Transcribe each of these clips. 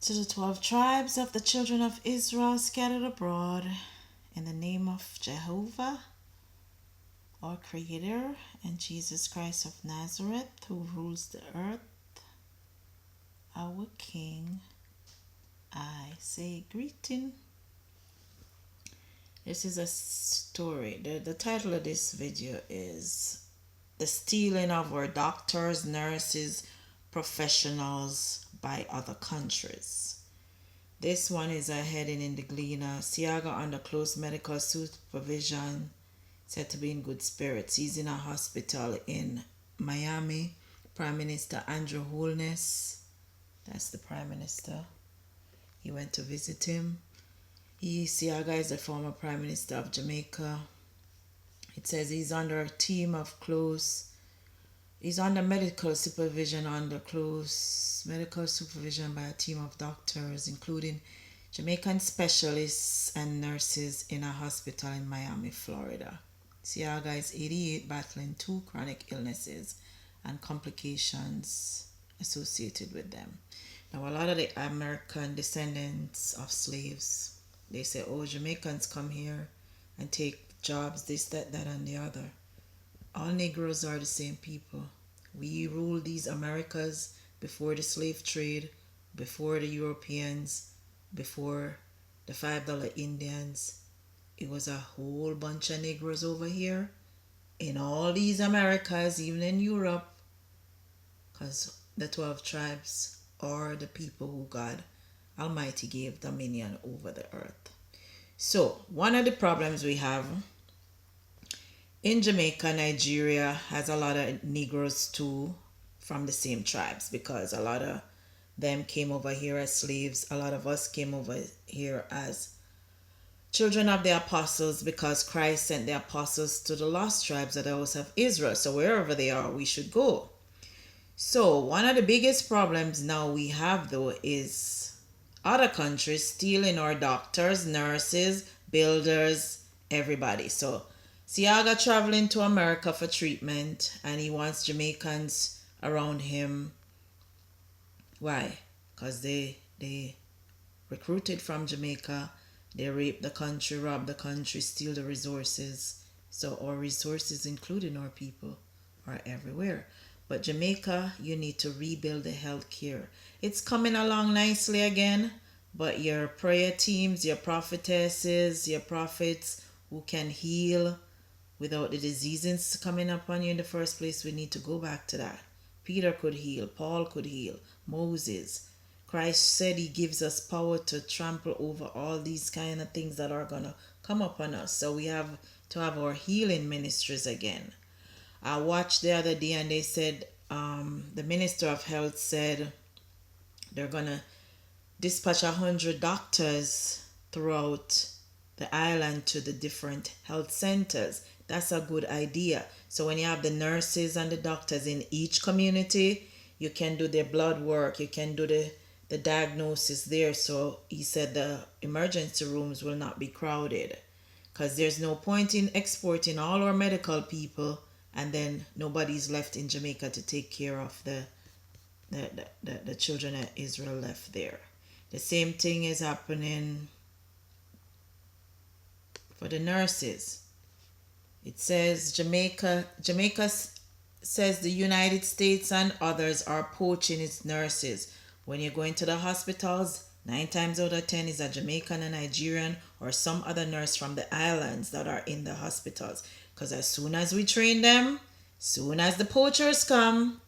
To the 12 tribes of the children of Israel scattered abroad, in the name of Jehovah, our Creator, and Jesus Christ of Nazareth, who rules the earth, our King, I say greeting. This is a story. The title of this video is The Stealing of Our Doctors, Nurses, Professionals by Other Countries. This one is a heading in the Gleaner. Siaga under close medical supervision, said to be in good spirits. He's in a hospital in Miami. Prime Minister Andrew Holness, that's the Prime Minister. He went to visit him. Siaga is the former Prime Minister of Jamaica. It says he's under a team of he's under close medical supervision by a team of doctors, including Jamaican specialists and nurses in a hospital in Miami, Florida. Siaga is 88, battling 2 chronic illnesses and complications associated with them. Now, a lot of the American descendants of slaves, they say, oh, Jamaicans come here and take jobs, this, that, and the other. All Negroes are the same people. We ruled these Americas before the slave trade, before the Europeans, before the $5 Indians. It was a whole bunch of Negroes over here in all these Americas, even in Europe, because the 12 tribes are the people who God Almighty gave dominion over the earth. So, one of the problems we have in Jamaica, Nigeria has a lot of Negroes too from the same tribes, because a lot of them came over here as slaves. A lot of us came over here as children of the apostles, because Christ sent the apostles to the lost tribes of the house of Israel. So wherever they are, we should go. So one of the biggest problems now we have, though, is other countries stealing our doctors, nurses, builders, everybody. So Siaga traveling to America for treatment, and he wants Jamaicans around him. Why? Because they recruited from Jamaica. They rape the country, rob the country, steal the resources. So our resources, including our people, are everywhere. But Jamaica, you need to rebuild the health care. It's coming along nicely again, but your prayer teams, your prophetesses, your prophets who can heal without the diseases coming upon you in the first place, we need to go back to that. Peter could heal, Paul could heal, Moses. Christ said he gives us power to trample over all these kind of things that are going to come upon us. So we have to have our healing ministries again. I watched the other day and they said, the Minister of Health said they're going to dispatch 100 doctors throughout the island to the different health centers. That's a good idea. So when you have the nurses and the doctors in each community, you can do their blood work, you can do the diagnosis there. So he said the emergency rooms will not be crowded, because there's no point in exporting all our medical people and then nobody's left in Jamaica to take care of the children that Israel left there. The same thing is happening for the nurses. It says Jamaica says the United States and others are poaching its nurses. When you go into the hospitals, 9 times out of 10 is a Jamaican, a Nigerian, or some other nurse from the islands that are in the hospitals. Because as soon as we train them, soon as the poachers come.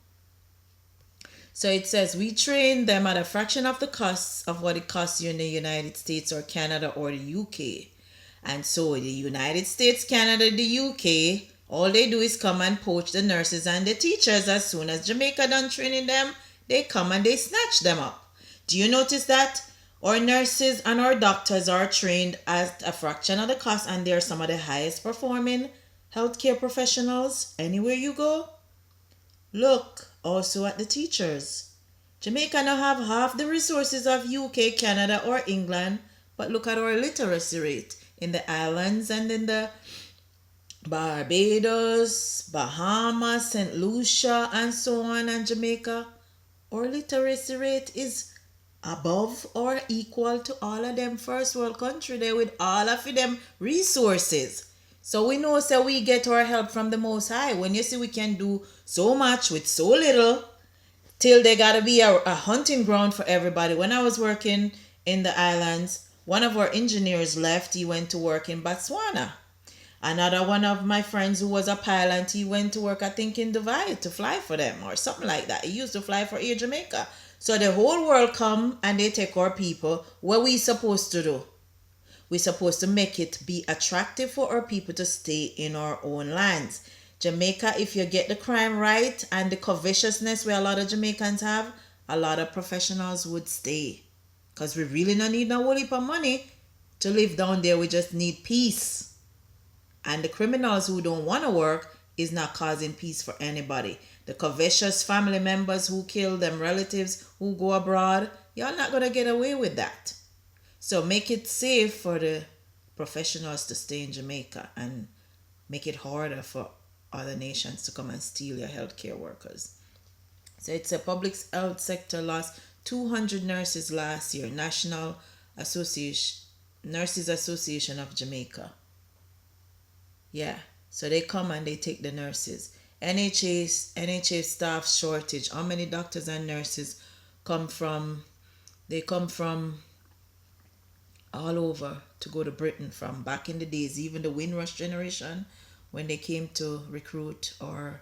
So it says we train them at a fraction of the cost of what it costs you in the United States or Canada or the UK. And so the United States, Canada, the UK, all they do is come and poach the nurses and the teachers. As soon as Jamaica done training them, they come and they snatch them up. Do you notice that? Our nurses and our doctors are trained at a fraction of the cost, and they're some of the highest performing healthcare professionals anywhere you go. Look also at the teachers. Jamaica now have half the resources of UK, Canada, or England, but look at our literacy rate in the islands and in the Barbados, Bahamas, St. Lucia, and so on, and Jamaica. Our literacy rate is above or equal to all of them first world country there with all of them resources. So we know, so we get our help from the Most High. When you see we can do so much with so little, till they gotta be a hunting ground for everybody. When I was working in the islands, one of our engineers left. He went to work in Botswana. Another one of my friends who was a pilot, he went to work, I think, in Dubai to fly for them or something like that. He used to fly for Air Jamaica. So the whole world come and they take our people. What we supposed to do? We supposed to make it be attractive for our people to stay in our own lands. Jamaica, if you get the crime right and the covetousness where a lot of Jamaicans have, a lot of professionals would stay. Because we really don't need no whole heap of money to live down there. We just need peace. And the criminals who don't want to work is not causing peace for anybody. The covetous family members who kill them relatives who go abroad, y'all not going to get away with that. So make it safe for the professionals to stay in Jamaica and make it harder for other nations to come and steal your healthcare workers. So it's a public health sector lost 200 nurses last year. National Association Nurses Association of Jamaica. Yeah. So they come and they take the nurses. NHS staff shortage. How many doctors and nurses come from? They come from all over to go to Britain from back in the days, even the Windrush generation, when they came to recruit or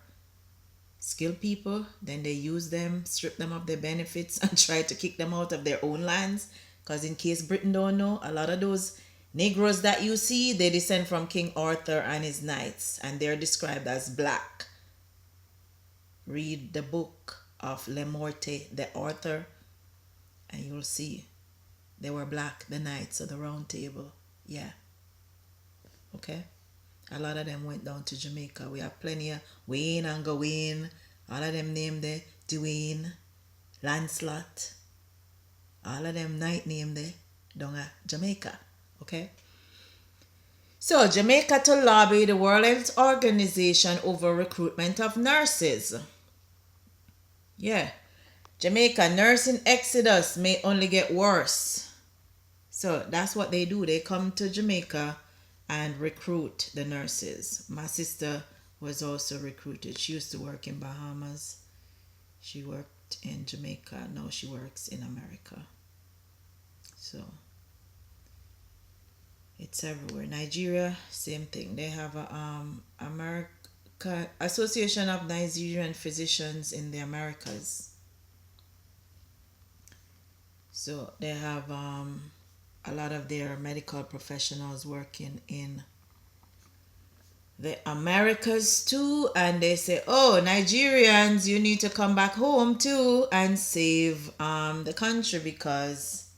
skill people, then they use them, strip them of their benefits and try to kick them out of their own lands. Because in case Britain don't know, a lot of those Negroes that you see, they descend from King Arthur and his knights, and they're described as black. Read the book of Le Morte de Arthur, and you'll see they were black, the knights of the round table. Yeah. Okay? A lot of them went down to Jamaica. We have plenty of Wayne and Gawain. All of them named there. Dwayne, Lancelot. All of them knight named there down at Jamaica. Okay? So, Jamaica to lobby the World Health Organization over recruitment of nurses. Yeah. Jamaica nursing exodus may only get worse. So, that's what they do. They come to Jamaica and recruit the nurses. My sister was also recruited. She used to work in Bahamas. She worked in Jamaica. Now she works in America. So it's everywhere. Nigeria, same thing. They have a America Association of Nigerian Physicians in the Americas. So they have a lot of their medical professionals working in the Americas too, and they say, oh, Nigerians, you need to come back home too and save the country because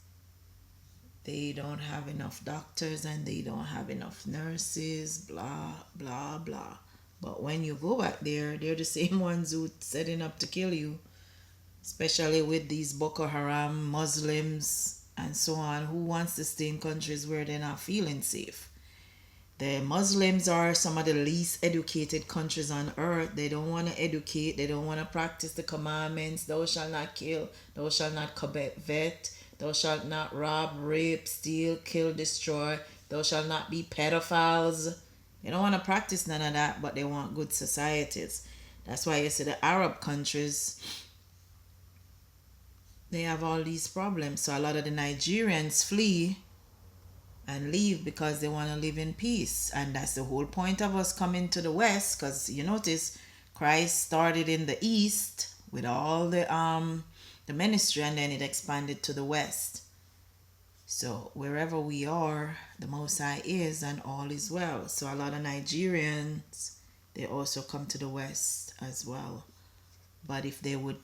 they don't have enough doctors and they don't have enough nurses, blah blah blah. But when you go back there, they're the same ones who setting up to kill you, especially with these Boko Haram Muslims and so on, who wants to stay in countries where they're not feeling safe. The Muslims are some of the least educated countries on earth. They don't want to educate. They don't want to practice the commandments. Thou shalt not kill. Thou shalt not covet. Thou shalt not rob, rape, steal, kill, destroy. Thou shalt not be pedophiles. They don't want to practice none of that, but they want good societies. That's why you see the Arab countries, they have all these problems. So a lot of the Nigerians flee and leave because they want to live in peace. And that's the whole point of us coming to the West, because you notice Christ started in the East with all the ministry, and then it expanded to the West. So wherever we are, the Most High is, and all is well. So a lot of Nigerians, they also come to the West as well. But if they would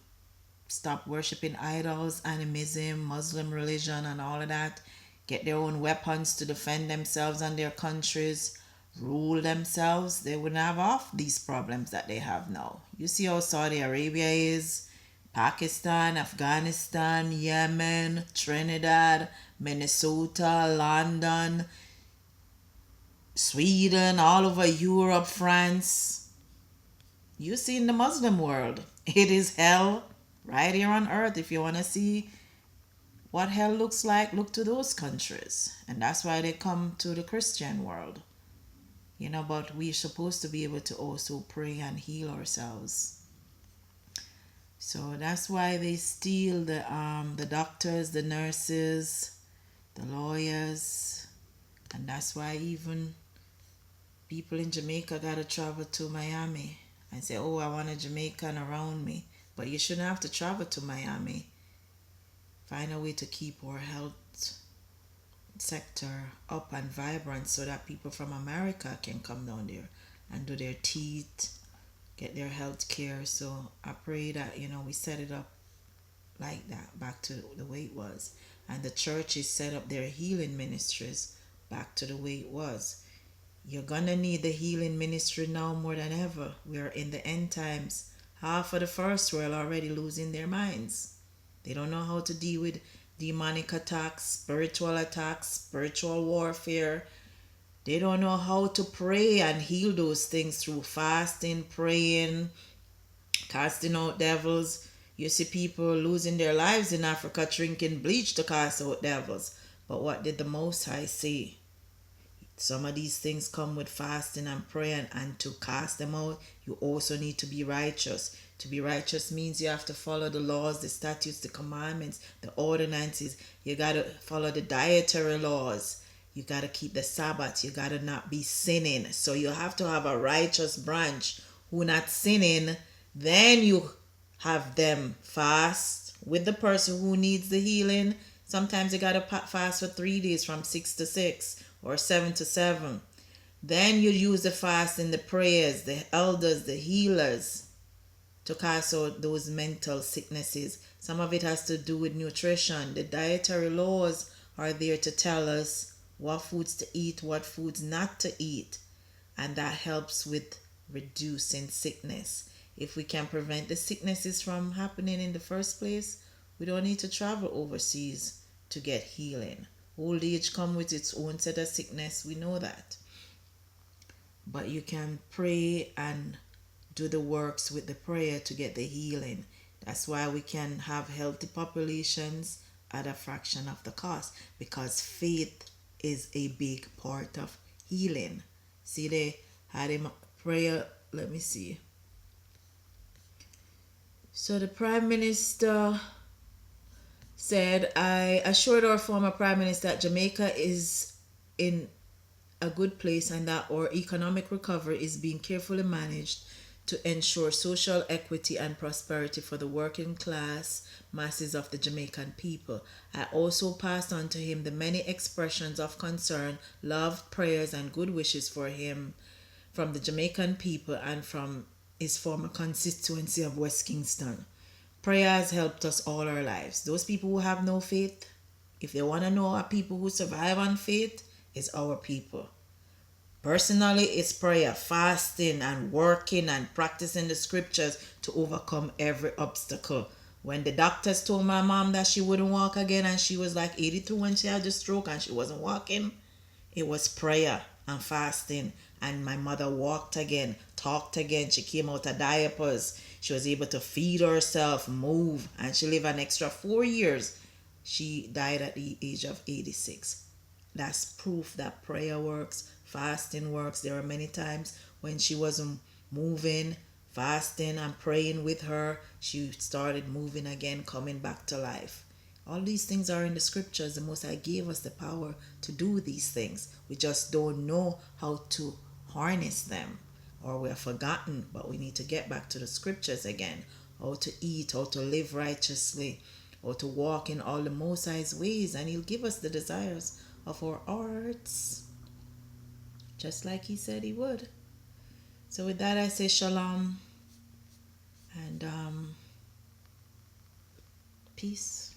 stop worshiping idols, animism, Muslim religion, and all of that, get their own weapons to defend themselves and their countries, rule themselves, they wouldn't have all these problems that they have now. You see how Saudi Arabia is, Pakistan, Afghanistan, Yemen, Trinidad, Minnesota, London, Sweden, all over Europe, France. You see in the Muslim world, it is hell right here on earth. If you want to see what hell looks like, look to those countries. And that's why they come to the Christian world. But we're supposed to be able to also pray and heal ourselves. So that's why they steal the doctors, the nurses, the lawyers, and that's why even people in Jamaica gotta travel to Miami and say, "Oh, I want a Jamaican around me." But you shouldn't have to travel to Miami. Find a way to keep our health sector up and vibrant so that people from America can come down there and do their teeth, get their health care. So I pray that, we set it up like that, back to the way it was. And the churches set up their healing ministries back to the way it was. You're gonna need the healing ministry now more than ever. We're in the end times. Half of the first world already losing their minds. They don't know how to deal with demonic attacks, spiritual warfare. They don't know how to pray and heal those things through fasting, praying, casting out devils. You see people losing their lives in Africa drinking bleach to cast out devils. But what did the Most High say? Some of these things come with fasting and praying, and to cast them out, you also need to be righteous. To be righteous means you have to follow the laws, the statutes, the commandments, the ordinances. You got to follow the dietary laws. You got to keep the Sabbath. You got to not be sinning. So you have to have a righteous branch who not sinning. Then you have them fast with the person who needs the healing. Sometimes you got to fast for 3 days from 6 to 6 or 7 to 7. Then you use the fast in the prayers, the elders, the healers, to cast out those mental sicknesses. Some of it has to do with nutrition. The dietary laws are there to tell us what foods to eat, what foods not to eat. And that helps with reducing sickness. If we can prevent the sicknesses from happening in the first place, we don't need to travel overseas to get healing. Old age comes with its own set of sickness, we know that. But you can pray and do the works with the prayer to get the healing. That's why we can have healthy populations at a fraction of the cost, because faith is a big part of healing. See, they had him prayer. Let me see. So the Prime Minister said, "I assured our former Prime Minister that Jamaica is in a good place and that our economic recovery is being carefully managed to ensure social equity and prosperity for the working class masses of the Jamaican people. I also passed on to him the many expressions of concern, love, prayers, and good wishes for him from the Jamaican people and from his former constituency of West Kingston. Prayer has helped us all our lives. Those people who have no faith, if they want to know our people who survive on faith, it's our people. Personally, it's prayer, fasting, and working and practicing the scriptures to overcome every obstacle. When the doctors told my mom that she wouldn't walk again, and she was like 82 when she had the stroke and she wasn't walking, it was prayer and fasting. And my mother walked again, talked again. She came out of diapers. She was able to feed herself, move, and she lived an extra 4 years. She died at the age of 86. That's proof that prayer works, fasting works. There are many times when she wasn't moving, fasting and praying with her, she started moving again, coming back to life. All these things are in the scriptures. The Most High gave us the power to do these things. We just don't know how to harness them, or we have forgotten, but we need to get back to the scriptures again. How to eat, how to live righteously, how to walk in all the Most High's ways, and He'll give us the desires of our hearts, just like He said He would. So with that, I say shalom and peace.